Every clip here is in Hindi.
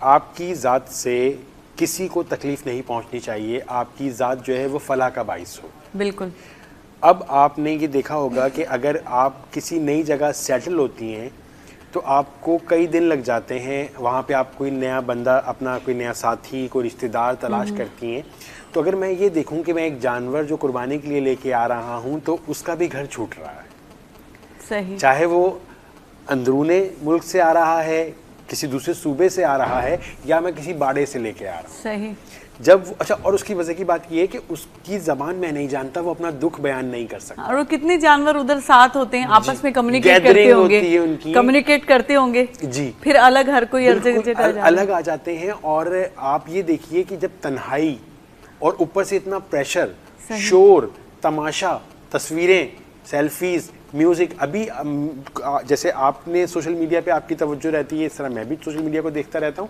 आपकी ज़ात से किसी को तकलीफ नहीं पहुंचनी चाहिए, आपकी ज़ात जो है वो फलाह का बाइस हो। बिल्कुल। अब आपने ये देखा होगा कि अगर आप किसी नई जगह सेटल होती हैं तो आपको कई दिन लग जाते हैं, वहाँ पे आप कोई नया बंदा, अपना कोई नया साथी, कोई रिश्तेदार तलाश करती हैं। तो अगर मैं ये देखूं कि मैं एक जानवर जो कुर्बानी के लिए लेके आ रहा हूँ तो उसका भी घर छूट रहा है, सही। चाहे वो अंदरूने मुल्क से आ रहा है, किसी दूसरे सूबे से आ रहा है, या मैं किसी बाड़े से लेके आ रहा हूँ। सही। जब अच्छा, और उसकी वजह की बात ये है कि उसकी ज़बान मैं नहीं जानता, वो अपना दुख बयान नहीं कर सकता। और वो कितने जानवर उधर साथ होते हैं, आपस में कम्युनिकेट करते गैदरिंग होंगे, होती है उनकी, कम्युनिकेट करते होंगे जी, फिर अलग हर कोई अलग आ जाते हैं। और आप ये देखिए कि जब तन्हाई और ऊपर से इतना प्रेशर, शोर, तमाशा, तस्वीरें, सेल्फीज, म्यूजिक। अभी जैसे आपने सोशल मीडिया पे आपकी तवज्जो रहती है, इस तरह मैं भी सोशल मीडिया को देखता रहता हूँ।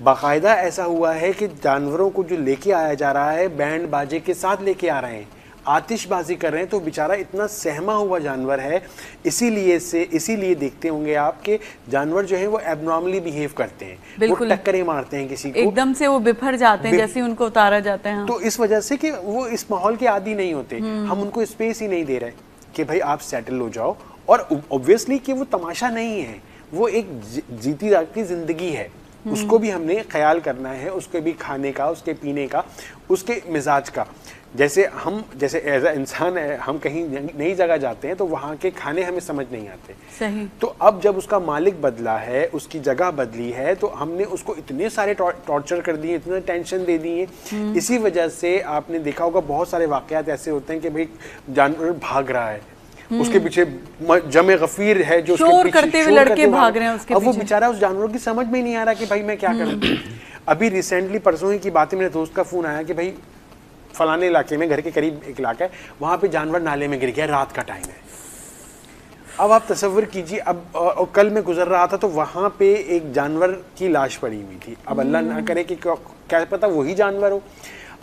बाकायदा ऐसा हुआ है कि जानवरों को जो लेके आया जा रहा है बैंड बाजे के साथ लेके आ रहे हैं, आतिशबाजी कर रहे हैं, तो बेचारा इतना सहमा हुआ जानवर है। इसीलिए देखते होंगे आप कि जानवर जो है वो एबनॉर्मली बिहेव करते हैं, वो टक्करें मारते हैं किसी को, एकदम से वो बिफर जाते हैं जैसे उनको उतारा जाता है। तो इस वजह से कि वो इस माहौल के आदी नहीं होते, हम उनको स्पेस ही नहीं दे रहे कि भाई आप सेटल हो जाओ। और ऑब्वियसली कि वो तमाशा नहीं है, वो एक जीती जागती जिंदगी है, उसको भी हमने ख्याल करना है, उसके भी खाने का, उसके पीने का, उसके मिजाज का। जैसे एज अ इंसान है, हम कहीं नई जगह जाते हैं तो वहाँ के खाने हमें समझ नहीं आते। सही। तो अब जब उसका मालिक बदला है, उसकी जगह बदली है, तो हमने उसको इतने सारे टॉर्चर कर दिए, इतने टेंशन दे दिए। इसी वजह से आपने देखा होगा बहुत सारे वाकयात ऐसे होते हैं कि भाई जानवर भाग रहा है, उसके पीछे जमे गफीर है जो शोर करते हुए लड़के भाग रहे हैं उसके पीछे। अब वो पीछे। बेचारा उस जानवर की समझ में नहीं आ रहा कि भाई मैं क्या करूं। अभी रिसेंटली परसों ही की बात है, मेरे दोस्त का फोन आया कि भाई फलाने इलाके में, घर के करीब एक इलाका है, वहां पे जानवर नाले में गिर गया, रात का टाइम है। अब आप तसव्वुर कीजिए, अब कल मैं गुजर रहा था तो वहां पे एक जानवर की लाश पड़ी हुई थी। अब अल्लाह ना करे कि क्या पता वही जानवर हो।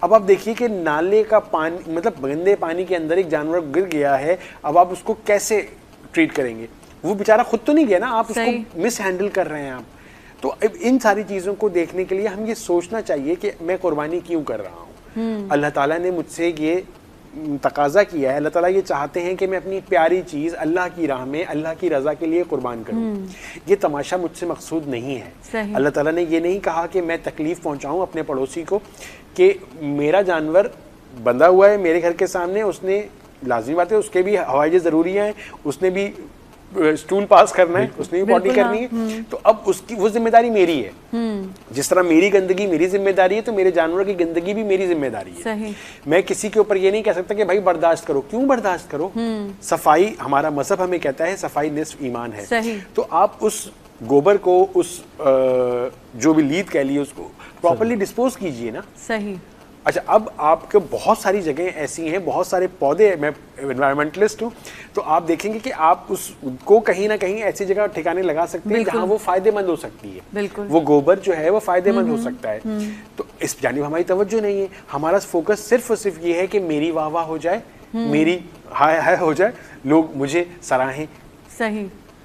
अब आप देखिए कि नाले का पानी, मतलब गंदे पानी के अंदर एक जानवर गिर गया है, अब आप उसको कैसे ट्रीट करेंगे? वो बेचारा खुद तो नहीं गया ना, आप उसको मिस हैंडल कर रहे हैं आप। तो अब इन सारी चीज़ों को देखने के लिए हम ये सोचना चाहिए कि मैं कुर्बानी क्यों कर रहा हूँ। अल्लाह ताला ने मुझसे ये तकाजा किया है, अल्लाह ताला ये चाहते हैं कि मैं अपनी प्यारी चीज़ अल्लाह की राह में, अल्लाह की रज़ा के लिए कुर्बान करूँ। ये तमाशा मुझसे मकसूद नहीं है। अल्लाह ताला ने ये नहीं कहा कि मैं तकलीफ़ पहुँचाऊँ अपने पड़ोसी को, कि मेरा जानवर बंधा हुआ है मेरे घर के सामने, उसने लाज़मी बात है, उसके भी हवाइज ज़रूरियाँ हैं, उसने भी स्टूल पास करना है, उसने भी पॉटी करनी है। तो अब उसकी वो जिम्मेदारी मेरी है। जिस तरह मेरी गंदगी मेरी जिम्मेदारी है, तो मेरे जानवर की गंदगी भी मेरी जिम्मेदारी है। सही। मैं किसी के ऊपर ये नहीं कह सकता कि भाई बर्दाश्त करो। क्यों बर्दाश्त करो? सफाई, हमारा मजहब हमें कहता है सफाई निस्फ ईमान है। सही। तो आप उस गोबर को, उस जो भी लीद कह लिए, उसको प्रॉपर्ली डिस्पोज कीजिए ना। सही। अच्छा, अब आपके बहुत सारी जगह ऐसी हैं, बहुत सारे पौधे, मैं एनवायरमेंटलिस्ट हूँ, तो आप देखेंगे कि आप उसको कहीं ना कहीं ऐसी जगह ठिकाने लगा सकते हैं जहाँ वो फायदेमंद हो सकती है। बिल्कुल। वो गोबर जो है वो फायदेमंद हो सकता है। तो इस जानिब हमारी तवज्जो नहीं है। हमारा फोकस सिर्फ और सिर्फ ये है कि मेरी वाह वाह हो जाए, मेरी हाय हाय हो जाए, लोग मुझे सराहें। सही।